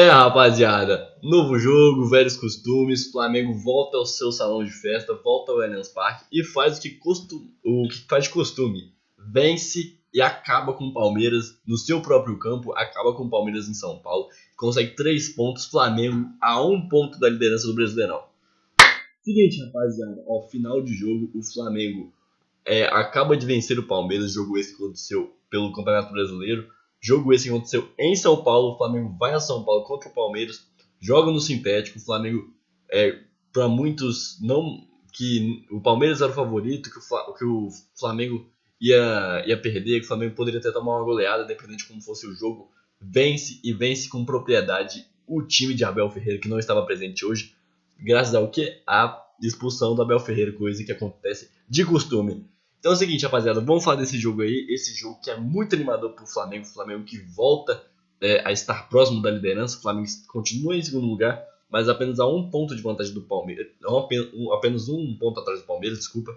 Rapaziada, novo jogo, velhos costumes, Flamengo volta ao seu salão de festa, volta ao Allianz Parque e faz o que faz de costume, vence e acaba com o Palmeiras no seu próprio campo, acaba com o Palmeiras em São Paulo, consegue 3 pontos, Flamengo a 1 ponto da liderança do Brasileirão. Seguinte, rapaziada, ao final de jogo, o Flamengo acaba de vencer o Palmeiras, jogo esse que aconteceu pelo Campeonato Brasileiro. Jogo esse que aconteceu em São Paulo. O Flamengo vai a São Paulo contra o Palmeiras, joga no sintético. O Flamengo, para muitos, não que o Palmeiras era o favorito, que o Flamengo ia perder, que o Flamengo poderia até tomar uma goleada, dependendo de como fosse o jogo. Vence e vence com propriedade o time de Abel Ferreira, que não estava presente hoje, graças ao que? A expulsão do Abel Ferreira, coisa que acontece de costume. Então é o seguinte, rapaziada, vamos falar desse jogo aí, esse jogo que é muito animador pro Flamengo, o Flamengo que volta a estar próximo da liderança, o Flamengo continua em segundo lugar, mas apenas a 1 ponto de vantagem do Palmeiras, apenas 1 ponto atrás do Palmeiras, desculpa,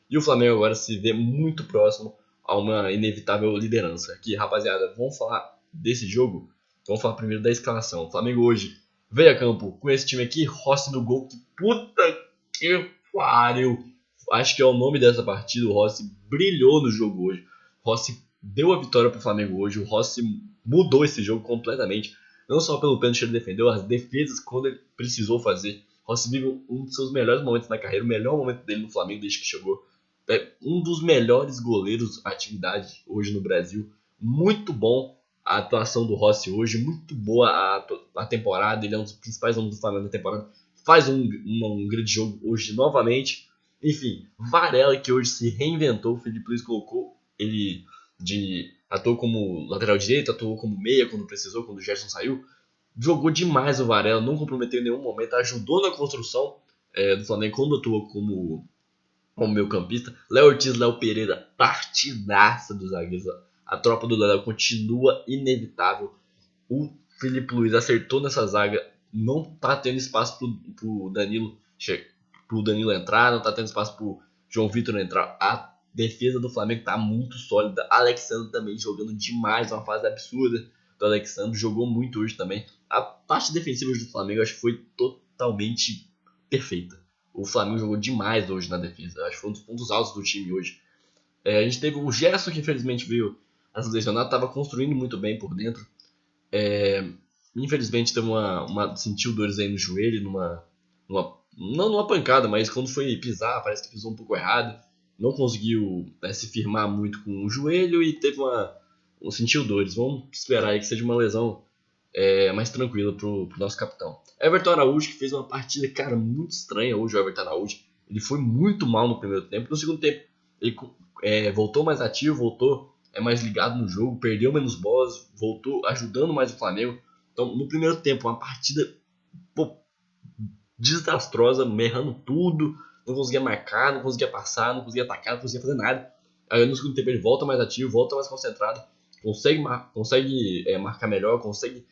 e o Flamengo agora se vê muito próximo a uma inevitável liderança. Aqui, rapaziada, vamos falar desse jogo, vamos falar primeiro da escalação. O Flamengo hoje veio a campo com esse time aqui, Rossi no gol, que puta que pariu! Acho que é o nome dessa partida. O Rossi brilhou no jogo hoje. O Rossi deu a vitória para o Flamengo hoje. O Rossi mudou esse jogo completamente. Não só pelo pênalti que ele defendeu, as defesas quando ele precisou fazer. O Rossi vive um dos seus melhores momentos na carreira, o melhor momento dele no Flamengo desde que chegou. É um dos melhores goleiros à atividade hoje no Brasil. Muito bom a atuação do Rossi hoje, muito boa a temporada. Ele é um dos principais nomes do Flamengo na temporada. Faz um grande jogo hoje novamente. Enfim, Varela, que hoje se reinventou, o Felipe Luiz colocou ele atuou como lateral direito, atuou como meia quando precisou, quando o Gerson saiu. Jogou demais o Varela, não comprometeu em nenhum momento, ajudou na construção do Flamengo quando atuou como meio campista. Léo Ortiz, Léo Pereira, partidaça dos zagueiros. A tropa do Léo continua inevitável. O Felipe Luiz acertou nessa zaga, não tá tendo espaço pro Danilo entrar, não tá tendo espaço pro João Vitor entrar. A defesa do Flamengo tá muito sólida. Alexandre também jogando demais, uma fase absurda do Alexandre, jogou muito hoje também. A parte defensiva hoje do Flamengo eu acho que foi totalmente perfeita. O Flamengo jogou demais hoje na defesa, acho que foi um dos pontos altos do time hoje. A gente teve o Gerson, que infelizmente veio a se lesionar, estava construindo muito bem por dentro. Infelizmente teve sentiu dores aí no joelho, não numa pancada, mas quando foi pisar, parece que pisou um pouco errado. Não conseguiu se firmar muito com o joelho e teve sentiu dores. Vamos esperar aí que seja uma lesão mais tranquila pro nosso capitão. Everton Araújo, que fez uma partida, cara, muito estranha hoje. O Everton Araújo, ele foi muito mal no primeiro tempo. No segundo tempo, ele voltou mais ativo, voltou mais ligado no jogo, perdeu menos bolas, voltou ajudando mais o Flamengo. Então, no primeiro tempo, uma partida desastrosa, errando tudo, não conseguia marcar, não conseguia passar, não conseguia atacar, não conseguia fazer nada. Aí no segundo tempo ele volta mais ativo, volta mais concentrado, consegue marcar melhor, consegue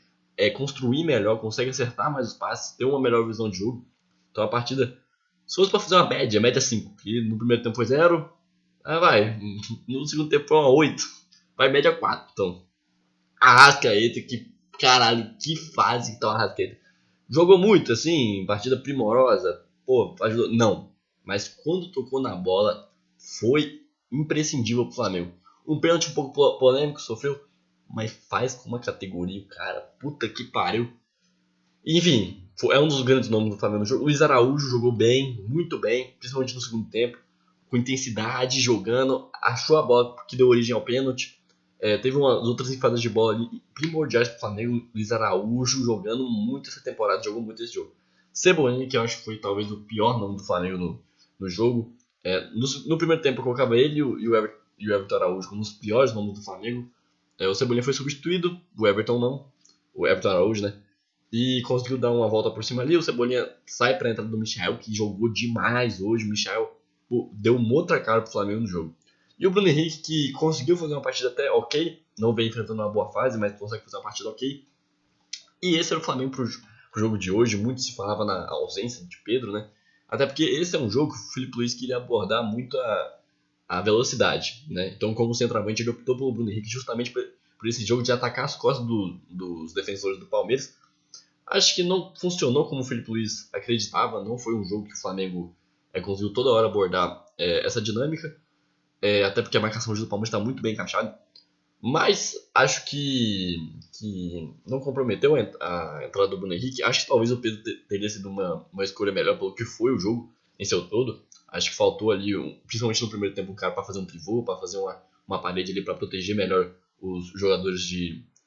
construir melhor, consegue acertar mais os passes, ter uma melhor visão de jogo. Então a partida, se fosse pra fazer uma média 5, que no primeiro tempo foi 0, no segundo tempo foi uma 8, vai média 4. Então, Arrascaeta, que caralho, que fase que tá o Arrascaeta. Jogou muito, assim, partida primorosa, ajudou. Não, mas quando tocou na bola, foi imprescindível pro Flamengo. Um pênalti um pouco polêmico, sofreu, mas faz com uma categoria, cara, puta que pariu. Enfim, é um dos grandes nomes do Flamengo no jogo. Luiz Araújo jogou bem, muito bem, principalmente no segundo tempo, com intensidade, jogando, achou a bola que deu origem ao pênalti. Teve umas outras enfadas de bola ali primordiais pro Flamengo. Luiz Araújo jogando muito essa temporada, jogou muito esse jogo. Cebolinha, que eu acho que foi talvez o pior nome do Flamengo no jogo. No primeiro tempo eu colocava ele e o Everton Araújo como os piores nomes do Flamengo. O Cebolinha foi substituído, o Everton não. O Everton Araújo, né? E conseguiu dar uma volta por cima ali. O Cebolinha sai pra entrada do Michael, que jogou demais hoje. O Michael deu uma outra cara pro Flamengo no jogo. E o Bruno Henrique, que conseguiu fazer uma partida até ok, não vem enfrentando uma boa fase, mas consegue fazer uma partida ok. E esse era o Flamengo pro jogo de hoje. Muito se falava na ausência de Pedro, né? Até porque esse é um jogo que o Felipe Luiz queria abordar muito a velocidade, né? Então, como centroavante, ele optou pelo Bruno Henrique justamente por esse jogo de atacar as costas dos defensores do Palmeiras. Acho que não funcionou como o Felipe Luiz acreditava, não foi um jogo que o Flamengo conseguiu toda hora abordar essa dinâmica, até porque a marcação do Palmeiras está muito bem encaixada. Mas acho que não comprometeu a entrada do Bruno Henrique. Acho que talvez o Pedro teria sido uma escolha melhor pelo que foi o jogo em seu todo. Acho que faltou ali, principalmente no primeiro tempo, um cara para fazer um pivô, para fazer uma parede ali para proteger melhor os jogadores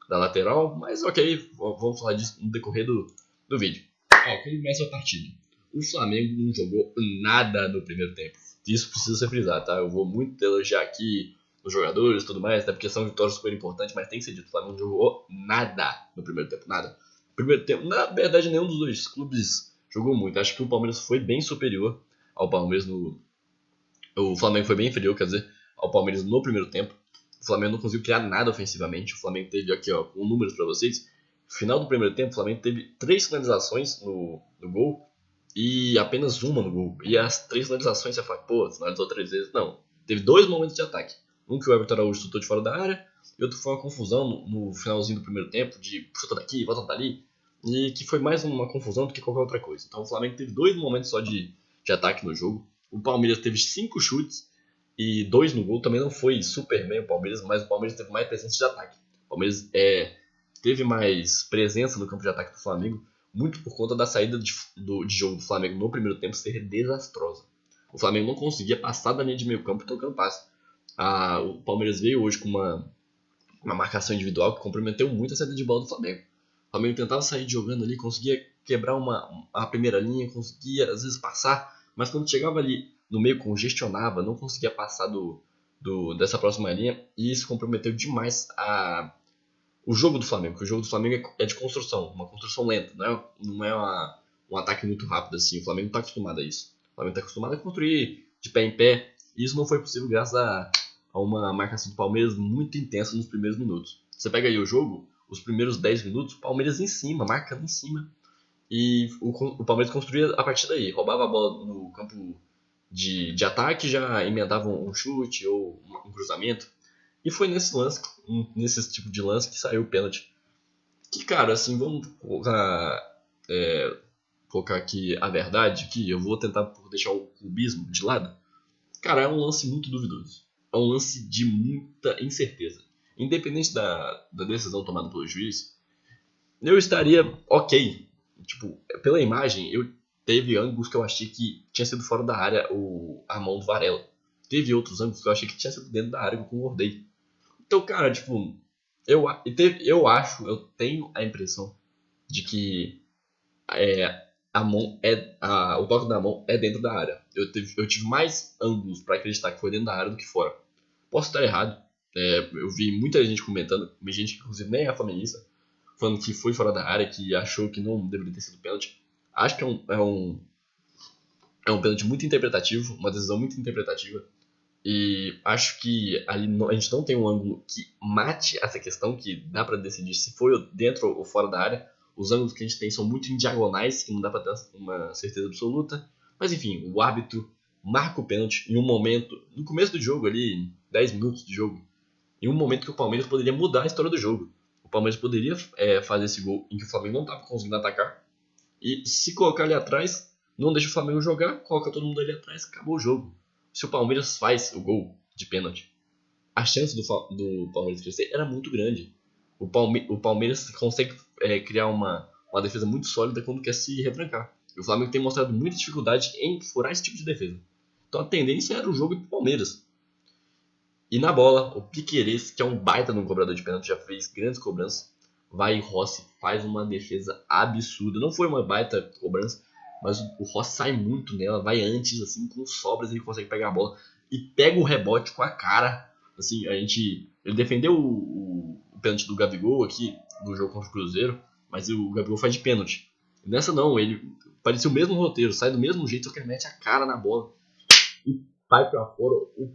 da lateral. Mas ok, vamos falar disso no decorrer do vídeo. Ok, começa a partida. O Flamengo não jogou nada no primeiro tempo. Isso precisa ser frisado, tá? Eu vou muito elogiar aqui os jogadores e tudo mais, até porque são vitórias super importantes, mas tem que ser dito, o Flamengo não jogou nada no primeiro tempo, nada. Primeiro tempo, na verdade, nenhum dos dois clubes jogou muito. Acho que o Palmeiras foi bem superior ao Palmeiras no... O Flamengo foi bem inferior, quer dizer, ao Palmeiras no primeiro tempo. O Flamengo não conseguiu criar nada ofensivamente. O Flamengo teve aqui, ó, com números pra vocês. No final do primeiro tempo, o Flamengo teve 3 finalizações no gol e apenas uma no gol. E as 3 finalizações você fala, pô, finalizou 3 vezes. Não, teve 2 momentos de ataque. Um que o Everton Araújo chutou de fora da área, e outro foi uma confusão no finalzinho do primeiro tempo, de chuta daqui, volta dali, e que foi mais uma confusão do que qualquer outra coisa. Então o Flamengo teve 2 momentos só de ataque no jogo. O Palmeiras teve 5 chutes e 2 no gol. Também não foi super bem o Palmeiras, mas o Palmeiras teve mais presença de ataque. O Palmeiras teve mais presença no campo de ataque do Flamengo, muito por conta da saída de jogo do Flamengo no primeiro tempo ser desastrosa. O Flamengo não conseguia passar da linha de meio campo trocando passe. O Palmeiras veio hoje com uma marcação individual que comprometeu muito a saída de bola do Flamengo. O Flamengo tentava sair jogando ali, conseguia quebrar a primeira linha, conseguia às vezes passar, mas quando chegava ali no meio congestionava, não conseguia passar dessa próxima linha, e isso comprometeu demais o jogo do Flamengo, porque o jogo do Flamengo é de construção, uma construção lenta, não é um ataque muito rápido assim. O Flamengo não está acostumado a isso. O Flamengo está acostumado a construir de pé em pé, e isso não foi possível graças a uma marcação do Palmeiras muito intensa nos primeiros minutos. Você pega aí o jogo, os primeiros 10 minutos, o Palmeiras em cima, marcando em cima, e o Palmeiras construía a partir daí, roubava a bola no campo de ataque, já emendava um chute ou um cruzamento. E foi nesse tipo de lance que saiu o pênalti. Que, cara, assim, vamos colocar aqui a verdade, que eu vou tentar deixar o clubismo de lado. Cara, é um lance muito duvidoso. É um lance de muita incerteza. Independente da decisão tomada pelo juiz, eu estaria ok. Tipo, pela imagem, teve ângulos que eu achei que tinha sido fora da área a mão do Varela. Teve outros ângulos que eu achei que tinha sido dentro da área que eu concordei. Então, cara, tipo, eu tenho a impressão de que o toque da mão é dentro da área. Eu tive mais ângulos para acreditar que foi dentro da área do que fora. Posso estar errado. Eu vi muita gente comentando, gente que inclusive nem é flamenguista, falando que foi fora da área, que achou que não deveria ter sido pênalti. Acho que é um pênalti muito interpretativo, uma decisão muito interpretativa. E acho que ali a gente não tem um ângulo que mate essa questão, que dá pra decidir se foi dentro ou fora da área. Os ângulos que a gente tem são muito em diagonais, que não dá pra ter uma certeza absoluta. Mas enfim, o árbitro marca o pênalti em um momento, no começo do jogo ali, 10 minutos de jogo, em um momento que o Palmeiras poderia mudar a história do jogo. O Palmeiras poderia fazer esse gol em que o Flamengo não estava conseguindo atacar. E se colocar ali atrás, não deixa o Flamengo jogar, coloca todo mundo ali atrás, acabou o jogo. Se o Palmeiras faz o gol de pênalti, a chance do Palmeiras crescer era muito grande. O Palmeiras consegue criar uma defesa muito sólida quando quer se retrancar. E o Flamengo tem mostrado muita dificuldade em furar esse tipo de defesa. Então a tendência era o jogo ir pro Palmeiras. E na bola, o Piquerez, que é um baita de um cobrador de pênalti, já fez grandes cobranças. Vai e Rossi faz uma defesa absurda. Não foi uma baita cobrança, mas o Rossi sai muito nela, vai antes, assim, com sobras, ele consegue pegar a bola e pega o rebote com a cara. Assim, ele defendeu o pênalti do Gabigol aqui no jogo contra o Cruzeiro, mas o Gabigol faz de pênalti. Nessa não, ele parecia o mesmo roteiro, sai do mesmo jeito, só que ele mete a cara na bola e vai pra fora. O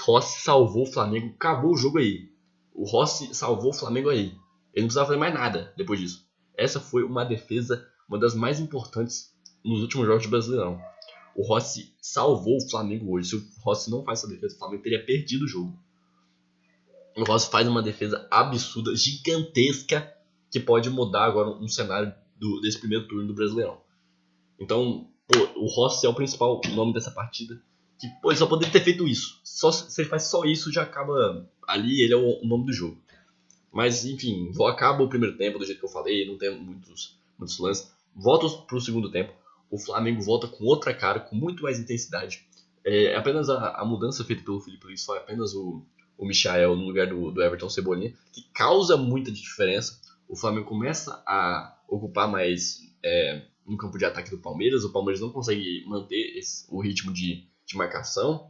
Rossi salvou o Flamengo, acabou o jogo aí. O Rossi salvou o Flamengo aí. Ele não precisava fazer mais nada depois disso. Essa foi uma defesa, uma das mais importantes nos últimos jogos de Brasileirão. O Rossi salvou o Flamengo hoje. Se o Rossi não faz essa defesa, o Flamengo teria perdido o jogo. O Rossi faz uma defesa absurda, gigantesca, que pode mudar agora um cenário desse primeiro turno do Brasileirão. Então, pô, o Rossi é o principal nome dessa partida. Que, pô, ele só poderia ter feito isso. Se ele faz só isso, já acaba ali, ele é o nome do jogo. Mas, enfim, acaba o primeiro tempo do jeito que eu falei, não tem muitos lances. Volta pro segundo tempo, o Flamengo volta com outra cara, com muito mais intensidade. Apenas a mudança feita pelo Felipe Luiz foi apenas o Michael no lugar do Everton Cebolinha, que causa muita diferença. O Flamengo começa a ocupar mais no campo de ataque do Palmeiras. O Palmeiras não consegue manter o ritmo de marcação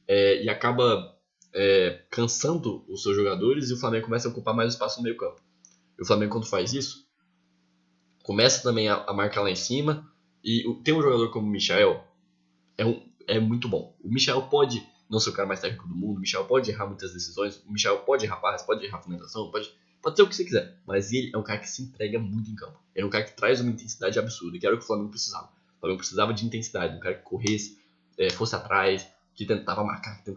e acaba cansando os seus jogadores, e o Flamengo começa a ocupar mais espaço no meio campo. E o Flamengo, quando faz isso, começa também a marcar lá em cima, e tem um jogador como o Michael, é muito bom. O Michael pode não ser o cara mais técnico do mundo, o Michael pode errar muitas decisões, o Michael pode errar passe, pode errar finalização, pode ser o que você quiser, mas ele é um cara que se entrega muito em campo. Ele é um cara que traz uma intensidade absurda, que era o que o Flamengo precisava. O Flamengo precisava de intensidade, um cara que corresse, fosse atrás, que tentava marcar, que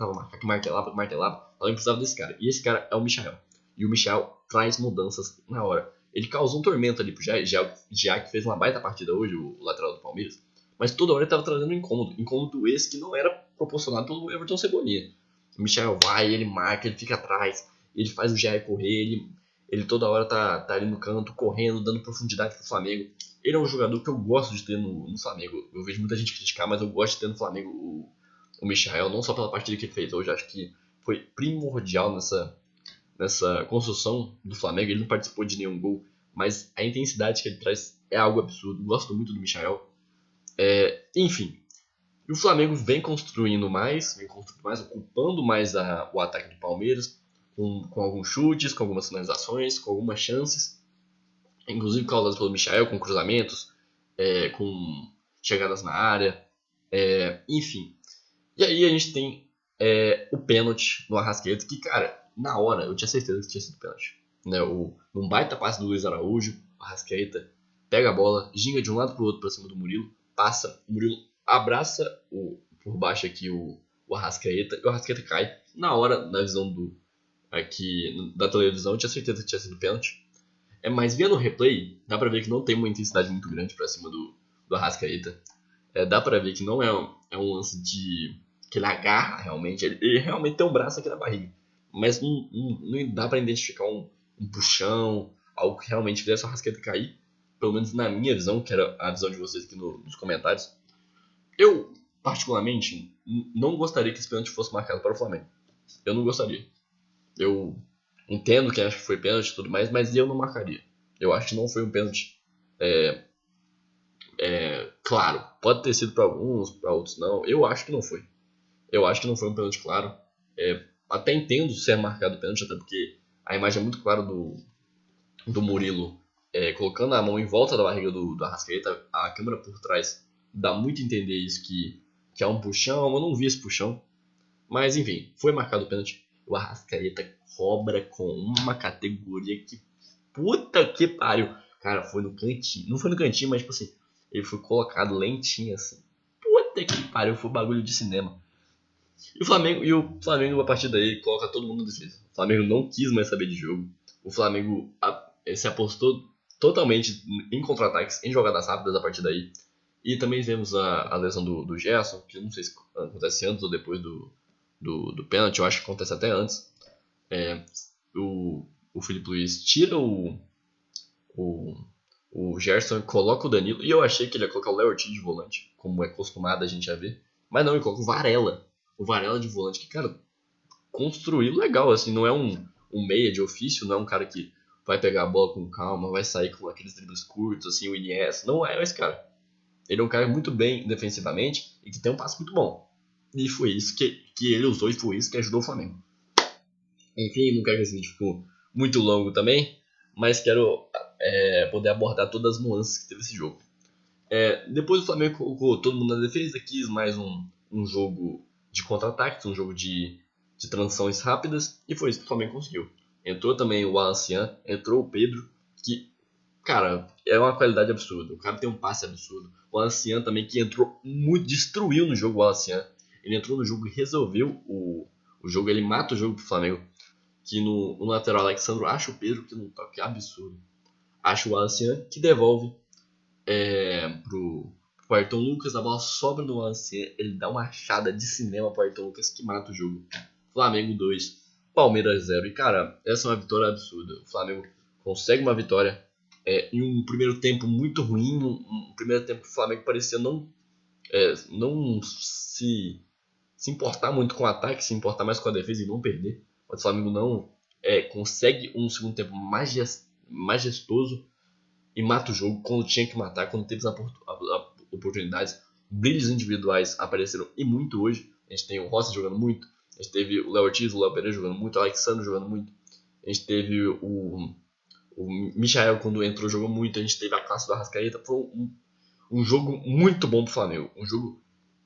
martelava. O Flamengo precisava desse cara. E esse cara é o Michael. E o Michael traz mudanças na hora. Ele causou um tormento ali pro Já, que fez uma baita partida hoje, o lateral do Palmeiras. Mas toda hora ele tava trazendo um incômodo. Incômodo esse que não era proporcionado pelo Everton Cebolinha. O Michael vai, ele marca, ele fica atrás, ele faz o Já correr, ele toda hora tá ali no canto, correndo, dando profundidade pro Flamengo. Ele é um jogador que eu gosto de ter no Flamengo. Eu vejo muita gente criticar, mas eu gosto de ter no Flamengo o Michael, não só pela partida que ele fez hoje. Acho que foi primordial nessa construção do Flamengo. Ele não participou de nenhum gol, mas a intensidade que ele traz é algo absurdo. Gosto muito do Michael. Enfim, e o Flamengo vem construindo mais, ocupando mais o ataque do Palmeiras, com alguns chutes, com algumas finalizações, com algumas chances, inclusive causadas pelo Michael, com cruzamentos, com chegadas na área, enfim. E aí a gente tem o pênalti no Arrascaeta, que, cara, na hora eu tinha certeza que tinha sido pênalti. Né? Num baita passe do Luiz Araújo, o Arrascaeta pega a bola, ginga de um lado pro outro pra cima do Murilo, passa, o Murilo abraça por baixo aqui o Arrascaeta, e o Arrascaeta cai. Na hora, na visão da televisão, eu tinha certeza que tinha sido pênalti. Mas vendo o replay, dá pra ver que não tem uma intensidade muito grande pra cima do Arrascaeta. Dá pra ver que não é um lance que ele agarra realmente. Ele realmente tem um braço aqui na barriga. Mas não dá pra identificar um puxão, algo que realmente fizesse o Arrascaeta cair. Pelo menos na minha visão, que era a visão de vocês aqui nos comentários. Eu, particularmente, não gostaria que esse pênalti fosse marcado para o Flamengo. Eu não gostaria. Eu entendo que acho que foi pênalti e tudo mais, mas eu não marcaria. Eu acho que não foi um pênalti claro. Pode ter sido para alguns, para outros não. Eu acho que não foi. Eu acho que não foi um pênalti claro. Até entendo ser marcado o pênalti, até porque a imagem é muito clara do Murilo colocando a mão em volta da barriga do Arrascaeta. A câmera por trás dá muito a entender isso, que é um puxão. Eu não vi esse puxão. Mas enfim, foi marcado o pênalti. O Arrascaeta cobra com uma categoria que puta que pariu. Cara, foi no cantinho. Não foi no cantinho, mas tipo assim, ele foi colocado lentinho assim. Puta que pariu, foi um bagulho de cinema. E o Flamengo, a partir daí, coloca todo mundo na defesa. O Flamengo não quis mais saber de jogo. O Flamengo se apostou totalmente em contra-ataques, em jogadas rápidas a partir daí. E também vemos a lesão do Gerson, que eu não sei se acontece antes ou depois do pênalti. Eu acho que acontece até antes. O Felipe Luiz tira o Gerson e coloca o Danilo. E eu achei que ele ia colocar o Léo Ortiz de volante, como é acostumado a gente a ver. Mas não, ele coloca o Varela. O Varela de volante, que, cara, construiu legal, assim. Não é um meia de ofício, não é um cara que vai pegar a bola com calma, vai sair com aqueles dribles curtos, assim, o Iniesta. Não é esse cara. Ele é um cara muito bem defensivamente e que tem um passe muito bom. E foi isso que ele usou e foi isso que ajudou o Flamengo. Enfim, não quero que esse vídeo fique muito longo também, mas quero poder abordar todas as nuances que teve esse jogo. Depois o Flamengo colocou todo mundo na defesa, quis mais um jogo de contra-ataques, um jogo de transições rápidas, e foi isso que o Flamengo conseguiu. Entrou também o Alancian, entrou o Pedro, que, cara, é uma qualidade absurda. O cara tem um passe absurdo. O Alancian também, que entrou muito, destruiu no jogo o Alancian. Ele entrou no jogo e resolveu o jogo, ele mata o jogo pro Flamengo. Que no lateral Alexandre acha o Pedro que não toque absurdo. Acha o Ancian, que devolve pro Ayrton Lucas. A bola sobra no Ancian, ele dá uma achada de cinema pro Ayrton Lucas, que mata o jogo. Flamengo 2, Palmeiras 0. E cara, essa é uma vitória absurda. O Flamengo consegue uma vitória em um primeiro tempo muito ruim. Um primeiro tempo que o Flamengo parecia não se importar muito com o ataque, se importar mais com a defesa e não perder. Mas o Flamengo não consegue um segundo tempo majestoso e mata o jogo quando tinha que matar, quando teve as oportunidades. Brilhos individuais apareceram e muito hoje. A gente tem o Rossi jogando muito, a gente teve o Léo Ortiz, o Léo Pereira jogando muito, o Alexandre jogando muito, a gente teve o Michael quando entrou jogou muito, a gente teve a classe do Arrascaeta. Foi um jogo muito bom pro Flamengo, um jogo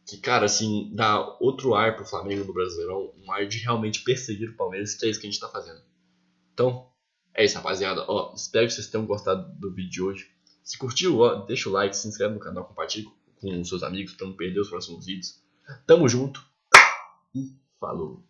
que, cara, assim, dá outro ar pro Flamengo do Brasileirão, um ar de realmente perseguir o Palmeiras, que é isso que a gente tá fazendo. Então, é isso, rapaziada. Ó, espero que vocês tenham gostado do vídeo de hoje. Se curtiu, ó, deixa o like, se inscreve no canal, compartilha com seus amigos pra não perder os próximos vídeos. Tamo junto e falou!